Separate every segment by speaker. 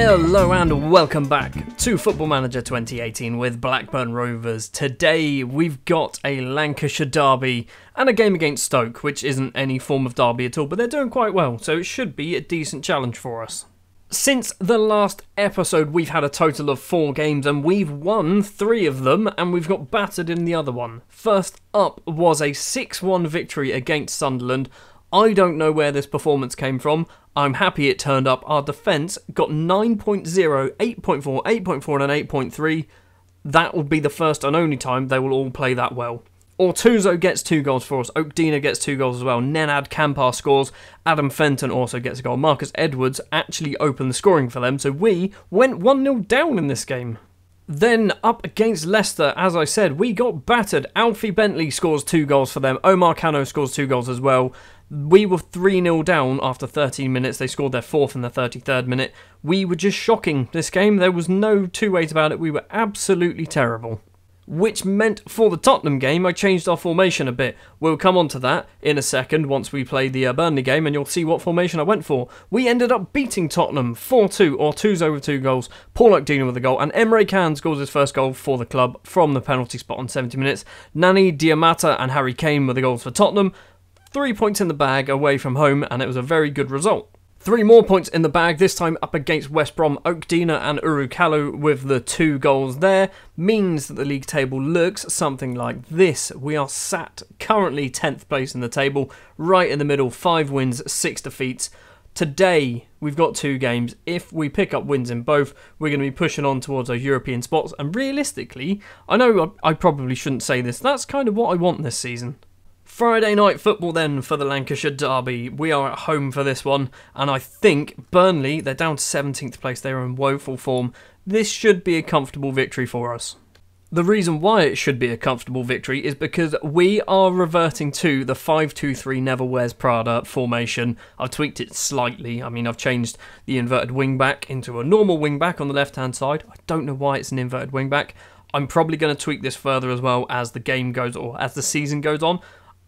Speaker 1: Hello and welcome back to Football Manager 2018 with Blackburn Rovers. Today we've got a Lancashire derby and a game against Stoke, which isn't any form of derby at all, but they're doing quite well, so it should be a decent challenge for us. Since the last episode, we've had a total of 4 games and we've won 3 of them and we've got battered in the other one. First up was a 6-1 victory against Sunderland. I don't know where this performance came from. I'm happy it turned up. Our defence got 9.0, 8.4, 8.4 and an 8.3. That will be the first and only time they will all play that well. Ortuzzo gets 2 goals for us. Oakdina gets 2 goals as well. Nenad Kampar scores. Adam Fenton also gets a goal. Marcus Edwards actually opened the scoring for them. So we went 1-0 down in this game. Then up against Leicester, as I said, we got battered. Alfie Bentley scores 2 goals for them. Omar Cano scores 2 goals as well. We were 3-0 down after 13 minutes. They scored their 4th in the 33rd minute. We were just shocking this game. There was no two ways about it. We were absolutely terrible. Which meant for the Tottenham game, I changed our formation a bit. We'll come on to that in a second once we play the Burnley game and you'll see what formation I went for. We ended up beating Tottenham 4-2, Ortuzzo with 2 goals, Paul Oakdina with a goal, and Emre Can scores his first goal for the club from the penalty spot on 70 minutes. Nani Diamata and Harry Kane were the goals for Tottenham. 3 points in the bag away from home, and it was a very good result. 3 more points in the bag, this time up against West Brom. Oakdina and Urukalu with the 2 goals there means that the league table looks something like this. We are sat currently 10th place in the table, right in the middle, 5 wins, 6 defeats. Today, we've got 2 games. If we pick up wins in both, we're going to be pushing on towards our European spots. And realistically, I know I probably shouldn't say this, that's kind of what I want this season. Friday night football then for the Lancashire derby. We are at home for this one, and I think Burnley, they're down to 17th place, they're in woeful form. This should be a comfortable victory for us. The reason why it should be a comfortable victory is because we are reverting to the 5-2-3 Never Wears Prada formation. I've tweaked it slightly. I mean, I've changed the inverted wing-back into a normal wing-back on the left-hand side. I don't know why it's an inverted wing-back. I'm probably going to tweak this further as well as the game goes, or as the season goes on.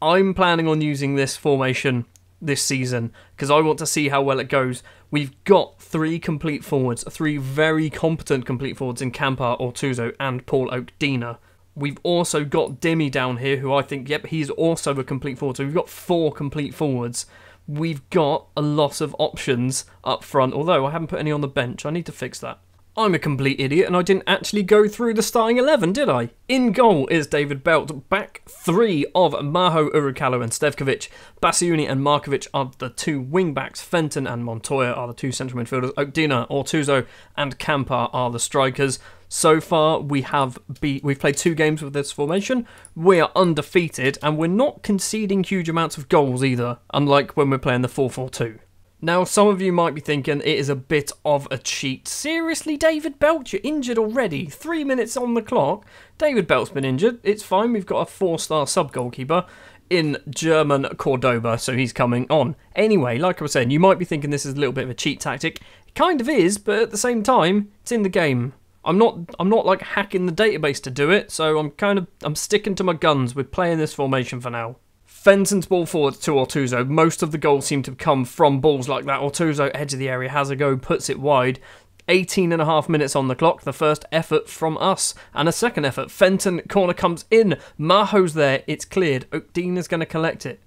Speaker 1: I'm planning on using this formation this season because I want to see how well it goes. We've got 3 complete forwards, 3 very competent complete forwards in Kampar, Ortuzzo and Paul Oakdina. We've also got Dimmy down here who I think, yep, he's also a complete forward. So we've got 4 complete forwards. We've got a lot of options up front, although I haven't put any on the bench. I need to fix that. I'm a complete idiot and I didn't actually go through the starting 11, did I? In goal is David Belt. Back 3 of Maho, Urukalu and Stevkovic. Basiuni and Markovic are the 2 wing-backs. Fenton and Montoya are the 2 central midfielders. Oakdina, Ortuzzo and Kampar are the strikers. So far, we've played 2 games with this formation. We are undefeated and we're not conceding huge amounts of goals either, unlike when we're playing the 4-4-2. Now, some of you might be thinking it is a bit of a cheat. Seriously, David Belt, you're injured already. 3 minutes on the clock. David Belt's been injured. It's fine. We've got a 4-star sub-goalkeeper in German Cordoba, so he's coming on. Anyway, like I was saying, you might be thinking this is a little bit of a cheat tactic. It kind of is, but at the same time, it's in the game. I'm not like hacking the database to do it, so I'm sticking to my guns with playing this formation for now. Fenton's ball forward to Ortuzzo. Most of the goals seem to come from balls like that. Ortuzzo, edge of the area, has a go, puts it wide. 18.5 minutes on the clock. The first effort from us. And a second effort. Fenton, corner comes in. Maho's there. It's cleared. Oakdina's going to collect it.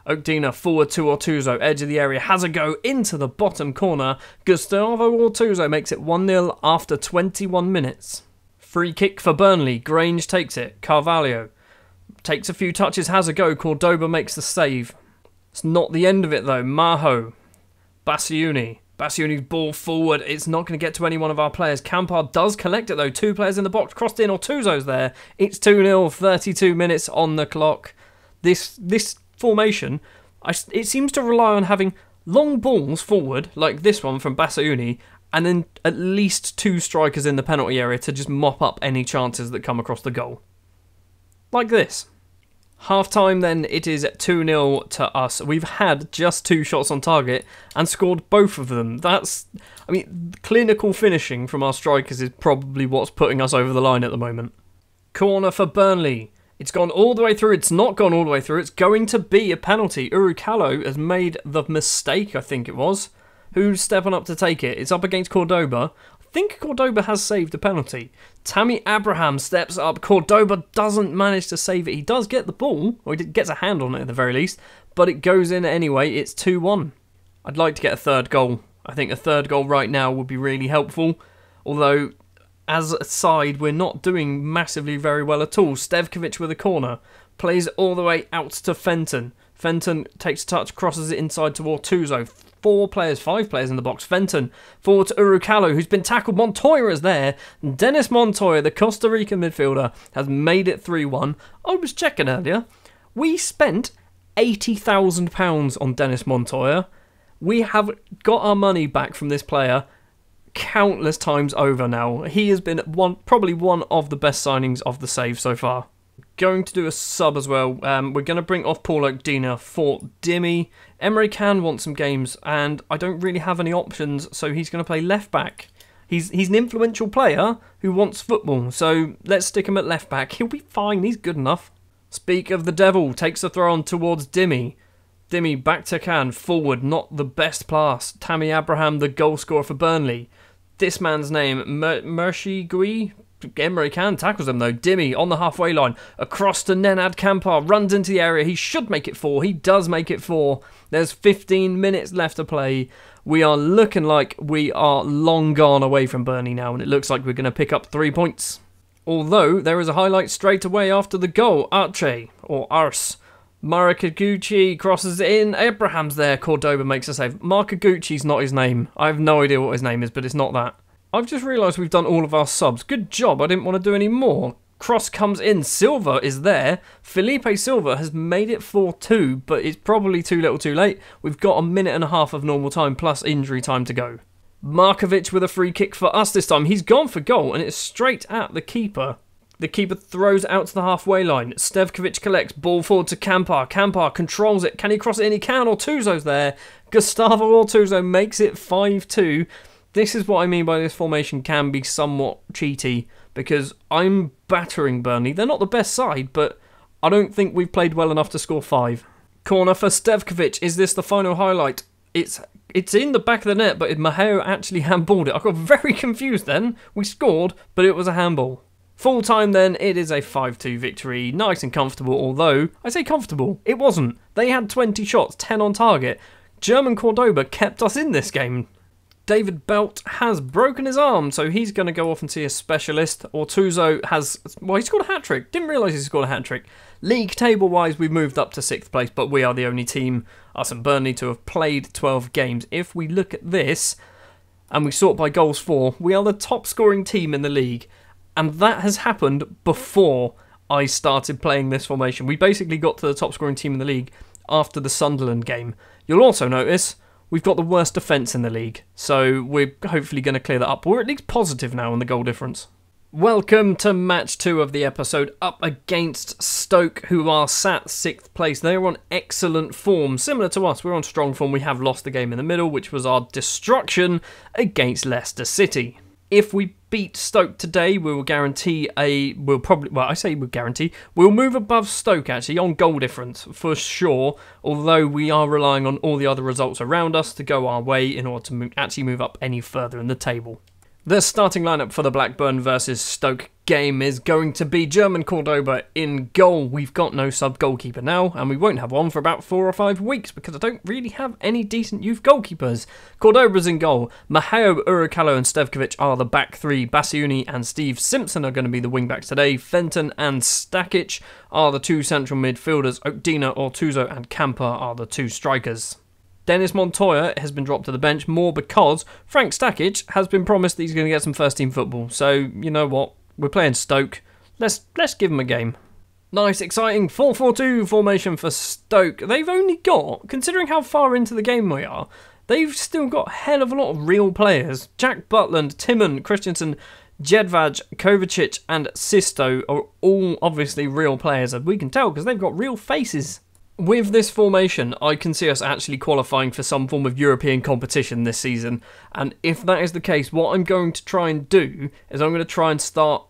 Speaker 1: Oakdina forward to Ortuzzo. Edge of the area, has a go into the bottom corner. Gustavo Ortuzzo makes it 1-0 after 21 minutes. Free kick for Burnley. Grange takes it. Carvalho takes a few touches, has a go. Cordoba makes the save. It's not the end of it though. Maho. Basiuni. Basiuni's ball forward. It's not going to get to any one of our players. Kampar does collect it though. 2 players in the box. Crossed in. Ortuzzo's there. It's 2-0. 32 minutes on the clock. This formation, it seems to rely on having long balls forward, like this one from Basiuni, and then at least 2 strikers in the penalty area to just mop up any chances that come across the goal. Like this. Half-time then, it is 2-0 to us. We've had just 2 shots on target and scored both of them. Clinical finishing from our strikers is probably what's putting us over the line at the moment. Corner for Burnley. It's gone all the way through. It's not gone all the way through. It's going to be a penalty. Urukalu has made the mistake, I think it was. Who's stepping up to take it? It's up against Cordoba. I think Cordoba has saved a penalty. Tammy Abraham steps up. Cordoba doesn't manage to save it. He does get the ball, or he gets a hand on it at the very least, but it goes in anyway. It's 2-1. I'd like to get a third goal. I think a third goal right now would be really helpful, although as a side we're not doing massively very well at all. Stevkovic with a corner, plays all the way out to Fenton. Fenton takes a touch, crosses it inside to Ortuzzo. 5 players in the box. Fenton forward to Urucalo, who's been tackled. Montoya is there. Dennis Montoya, the Costa Rican midfielder, has made it 3-1. I was checking earlier. We spent £80,000 on Dennis Montoya. We have got our money back from this player countless times over now. He has been probably one of the best signings of the save so far. Going to do a sub as well. We're going to bring off Paul Oakdina for Dimmy. Emre Can wants some games, and I don't really have any options, so he's going to play left back. He's an influential player who wants football, so let's stick him at left back. He'll be fine, he's good enough. Speak of the devil, takes a throw on towards Dimmy. Dimmy back to Can, forward, not the best pass. Tammy Abraham, the goal scorer for Burnley. This man's name, Mershi Gui? Emre Can tackles him though. Dimmy on the halfway line, across to Nenad Kampar, runs into the area. He should make it 4. He does make it 4. There's 15 minutes left to play. We are looking like we are long gone away from Burnley now, and it looks like we're going to pick up 3 points. Although there is a highlight straight away after the goal. Arce, or Ars. Marakaguchi crosses it in. Abraham's there. Cordoba makes a save. Marakaguchi's not his name. I have no idea what his name is, but it's not that. I've just realised we've done all of our subs. Good job, I didn't want to do any more. Cross comes in, Silva is there. Felipe Silva has made it 4-2, but it's probably too little too late. We've got a minute and a half of normal time plus injury time to go. Markovic with a free kick for us this time. He's gone for goal, and it's straight at the keeper. The keeper throws it out to the halfway line. Stevkovic collects, ball forward to Kampar. Kampar controls it. Can he cross it in? He can. Ortuzzo's there. Gustavo Ortuzzo makes it 5-2. This is what I mean by this formation can be somewhat cheaty, because I'm battering Burnley. They're not the best side, but I don't think we've played well enough to score 5. Corner for Stevkovic. Is this the final highlight? It's in the back of the net, but Maheo actually handballed it. I got very confused then. We scored, but it was a handball. Full time then, it is a 5-2 victory. Nice and comfortable, although, I say comfortable, it wasn't. They had 20 shots, 10 on target. German Cordoba kept us in this game. David Belt has broken his arm, so he's going to go off and see a specialist. Ortuzzo has... Well, he scored a hat-trick. Didn't realise he scored a hat-trick. League table-wise, we've moved up to 6th place, but we are the only team, us and Burnley, to have played 12 games. If we look at this, and we sort by goals for, we are the top-scoring team in the league. And that has happened before I started playing this formation. We basically got to the top-scoring team in the league after the Sunderland game. You'll also notice... We've got the worst defence in the league, so we're hopefully going to clear that up. We're at least positive now on the goal difference. Welcome to match 2 of the episode, up against Stoke, who are sat 6th place. They're on excellent form, similar to us. We're on strong form. We have lost the game in the middle, which was our destruction against Leicester City. If we beat Stoke today, we will guarantee we'll move above Stoke actually on goal difference for sure, although we are relying on all the other results around us to go our way in order to actually move up any further in the table. The starting lineup for the Blackburn versus Stoke game is going to be German Cordoba in goal. We've got no sub-goalkeeper now, and we won't have one for about 4 or 5 weeks because I don't really have any decent youth goalkeepers. Cordoba's in goal. Maheo, Urucalo and Stevkovic are the back 3. Bassiuni and Steve Simpson are going to be the wing-backs today. Fenton and Stakic are the 2 central midfielders. Oakdina, Ortuzzo and Kampar are the 2 strikers. Dennis Montoya has been dropped to the bench more because Frank Stakic has been promised that he's going to get some first-team football. So, you know what? We're playing Stoke. Let's give him a game. Nice, exciting 4-4-2 formation for Stoke. They've only got, considering how far into the game we are, they've still got a hell of a lot of real players. Jack Butland, Timon, Christensen, Jedvaj, Kovacic and Sisto are all obviously real players, as we can tell because they've got real faces. With this formation, I can see us actually qualifying for some form of European competition this season. And if that is the case, what I'm going to try and do is I'm going to try and start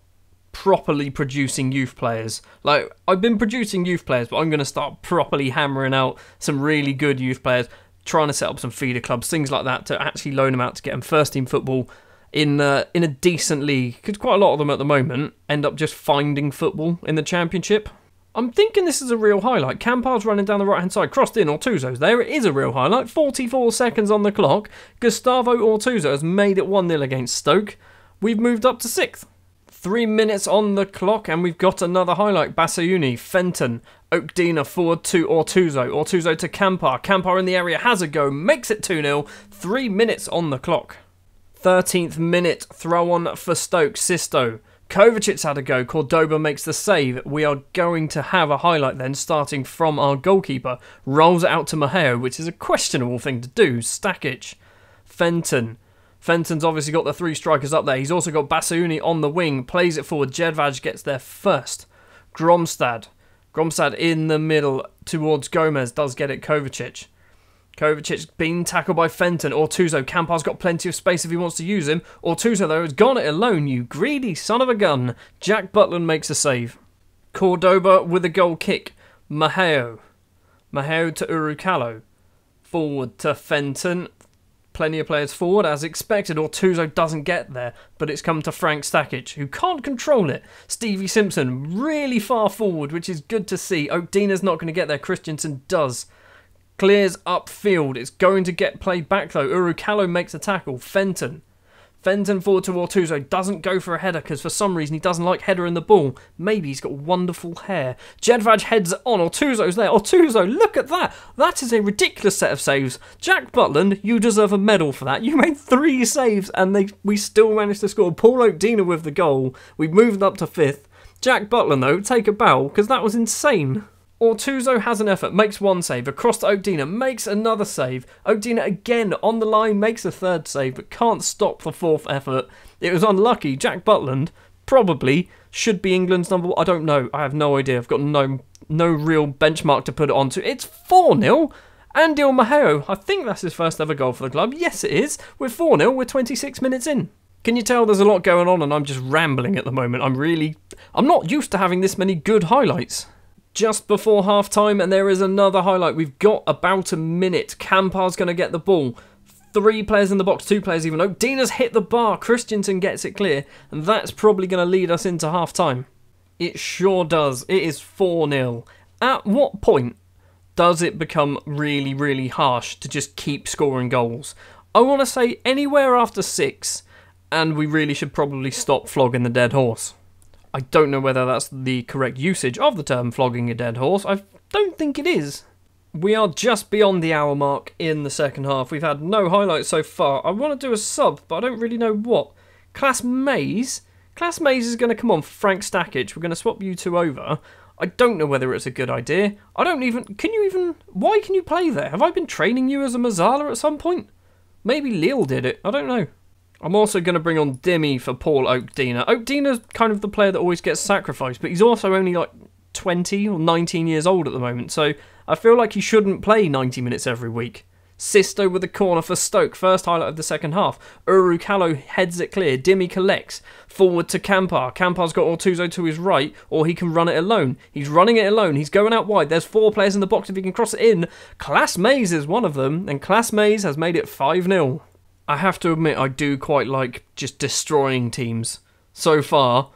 Speaker 1: properly producing youth players. Like, I've been producing youth players, but I'm going to start properly hammering out some really good youth players. trying to set up some feeder clubs, things like that, to actually loan them out to get them first team football in a decent league. Because quite a lot of them at the moment end up just finding football in the Championship. I'm thinking this is a real highlight. Campar's running down the right-hand side, crossed in, Ortuzo's there. It is a real highlight. 44 seconds on the clock. Gustavo Ortuzo has made it 1-0 against Stoke. We've moved up to 6th. 3 minutes on the clock, and we've got another highlight. Basayuni, Fenton, Oakdina forward to Ortuzo. Ortuzo to Campar. Campar in the area has a go, makes it 2-0. 3 minutes on the clock. 13th minute, throw on for Stoke. Sisto. Kovacic's had a go. Cordoba makes the save. We are going to have a highlight then, starting from our goalkeeper. Rolls it out to Maheo, which is a questionable thing to do. Stakic. Fenton. Fenton's obviously got the 3 strikers up there. He's also got Basayuni on the wing. Plays it forward. Jedvaj gets there first. Gromstad. Gromstad in the middle towards Gomez. Does get it Kovacic. Kovacic being tackled by Fenton. Ortuzo. Campar's got plenty of space if he wants to use him. Ortuzo, though, has gone it alone, you greedy son of a gun. Jack Butland makes a save. Cordoba with a goal kick. Maheo. Maheo to Urucalo. Forward to Fenton. Plenty of players forward, as expected. Ortuzo doesn't get there, but it's come to Frank Stakic, who can't control it. Stevie Simpson really far forward, which is good to see. Oakdina's not going to get there. Christensen does. Clears upfield. It's going to get played back though. Urucalo makes a tackle. Fenton forward to Ortuzo. Doesn't go for a header because for some reason he doesn't like header in the ball. Maybe he's got wonderful hair. Jedvaj heads on. Ortuzo's there. Ortuzo, look at that. That is a ridiculous set of saves. Jack Butland, you deserve a medal for that. You made 3 saves and we still managed to score. Paul Oakdina with the goal. We've moved up to 5th. Jack Butland though, take a bow because that was insane. Ortuzo has an effort, makes 1 save, across to Oakdina, makes another save. Oakdina again on the line, makes a 3rd save, but can't stop the 4th effort. It was unlucky. Jack Butland probably should be England's number 1. I don't know. I have no idea. I've got no real benchmark to put it onto. It's 4-0. Andil Maheo, I think that's his first ever goal for the club. Yes, it is. We're 4-0. We're 26 minutes in. Can you tell there's a lot going on and I'm just rambling at the moment? I'm not used to having this many good highlights. Just before half-time, and there is another highlight. We've got about a minute. Campar's going to get the ball. 3 players in the box, 2 players even. Oakdina's hit the bar. Christensen gets it clear, and that's probably going to lead us into half-time. It sure does. It is 4-0. At what point does it become really, really harsh to just keep scoring goals? I want to say anywhere after 6, and we really should probably stop flogging the dead horse. I don't know whether that's the correct usage of the term flogging a dead horse. I don't think it is. We are just beyond the hour mark in the second half. We've had no highlights so far. I want to do a sub, but I don't really know what. Class Mays? Class Mays is going to come on for Frank Stakic. We're going to swap you 2 over. I don't know whether it's a good idea. Why can you play there? Have I been training you as a Mazzala at some point? Maybe Lille did it. I don't know. I'm also going to bring on Dimmy for Paul Oakdina. Oakdina's kind of the player that always gets sacrificed, but he's also only like 20 or 19 years old at the moment, so I feel like he shouldn't play 90 minutes every week. Sisto with the corner for Stoke, first highlight of the second half. Urucalo heads it clear, Dimmy collects, forward to Campar. Campar's got Ortuzo to his right, or he can run it alone. He's running it alone, he's going out wide, there's 4 players in the box if he can cross it in. Class Mays is one of them, and Class Mays has made it 5-0. I have to admit, I do quite like just destroying teams. So far,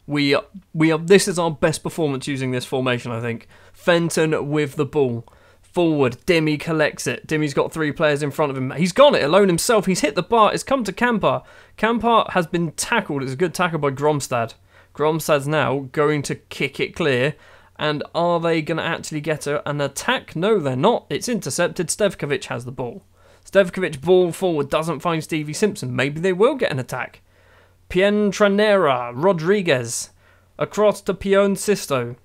Speaker 1: this is our best performance using this formation, I think. Fenton with the ball. Forward, Dimmy collects it. Dimmy's got 3 players in front of him. He's gone it alone himself. He's hit the bar. It's come to Campar. Campar has been tackled. It's a good tackle by Gromstad. Gromstad's now going to kick it clear. And are they going to actually get an attack? No, they're not. It's intercepted. Stevkovic has the ball. Stevkovic ball forward, doesn't find Stevie Simpson. Maybe they will get an attack. Pientranera, Rodriguez, across to Pion Sisto.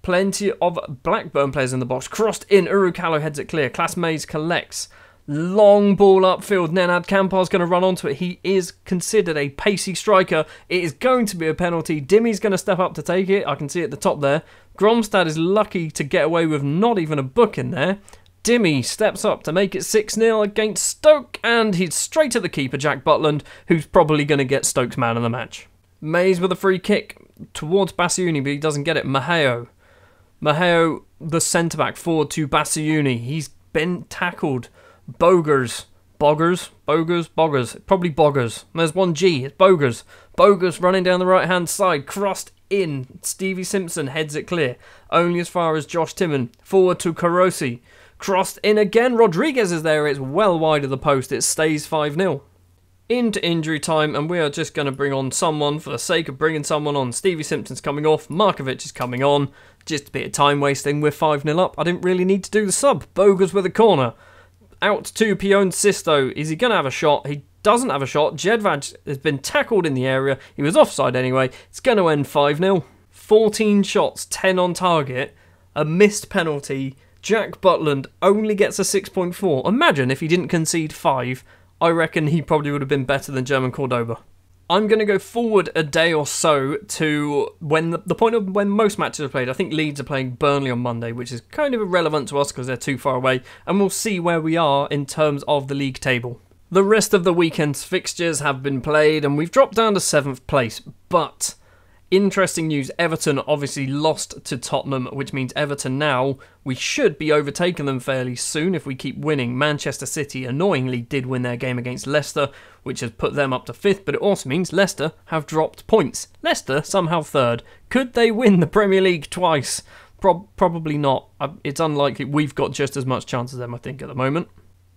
Speaker 1: Plenty of Blackburn players in the box. Crossed in, Urucalo heads it clear. Class Mays collects. Long ball upfield. Nenad Campar's going to run onto it. He is considered a pacey striker. It is going to be a penalty. Dimmy's going to step up to take it. I can see it at the top there. Gromstad is lucky to get away with not even a book in there. Dimmy steps up to make it 6-0 against Stoke, and he's straight at the keeper, Jack Butland, who's probably going to get Stoke's man of the match. Mays with a free kick towards Basayuni, but he doesn't get it. Maheo, the centre-back, forward to Basayuni. He's been tackled. Boggers. Probably Boggers. There's one G. It's Boggers. Boggers running down the right-hand side. Crossed in. Stevie Simpson heads it clear. Only as far as Josh Timmon. Forward to Carosi. Crossed in again. Rodriguez is there. It's well wide of the post. It stays 5-0. Into injury time, and we are just going to bring on someone for the sake of bringing someone on. Stevie Simpson's coming off. Markovic is coming on. Just a bit of time wasting. We're 5-0 up. I didn't really need to do the sub. Boggers with a corner. Out to Pion Sisto. Is he going to have a shot? He doesn't have a shot. Jedvaj has been tackled in the area. He was offside anyway. It's going to end 5-0. 14 shots, 10 on target. A missed penalty. Jack Butland only gets a 6.4. Imagine if he didn't concede 5. I reckon he probably would have been better than German Cordoba. I'm going to go forward a day or so to when the point of when most matches are played. I think Leeds are playing Burnley on Monday, which is kind of irrelevant to us because they're too far away, and we'll see where we are in terms of the league table. The rest of the weekend's fixtures have been played, and we've dropped down to 7th place, but interesting news, Everton obviously lost to Tottenham, which means Everton now, we should be overtaking them fairly soon if we keep winning. Manchester City annoyingly did win their game against Leicester, which has put them up to 5th, but it also means Leicester have dropped points. Leicester somehow 3rd. Could they win the Premier League twice? Probably not. It's unlikely. We've got just as much chance as them, I think, at the moment.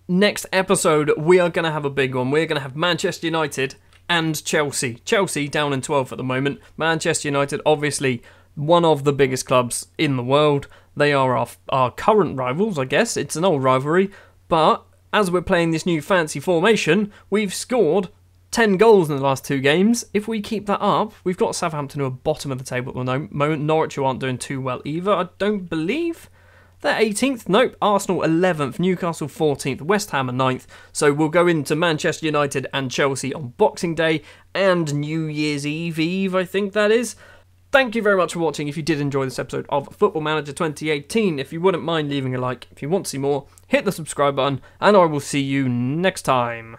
Speaker 1: Next episode, we are going to have a big one. We're going to have Manchester United and Chelsea. Chelsea down in 12th at the moment. Manchester United, obviously one of the biggest clubs in the world. They are our current rivals, I guess. It's an old rivalry. But as we're playing this new fancy formation, we've scored 10 goals in the last 2 games. If we keep that up, we've got Southampton who are bottom of the table at the moment. Norwich who aren't doing too well either, I don't believe. They're 18th. Nope. Arsenal 11th. Newcastle 14th. West Ham are 9th. So we'll go into Manchester United and Chelsea on Boxing Day and New Year's Eve, I think that is. Thank you very much for watching. If you did enjoy this episode of Football Manager 2018, if you wouldn't mind leaving a like, if you want to see more, hit the subscribe button, and I will see you next time.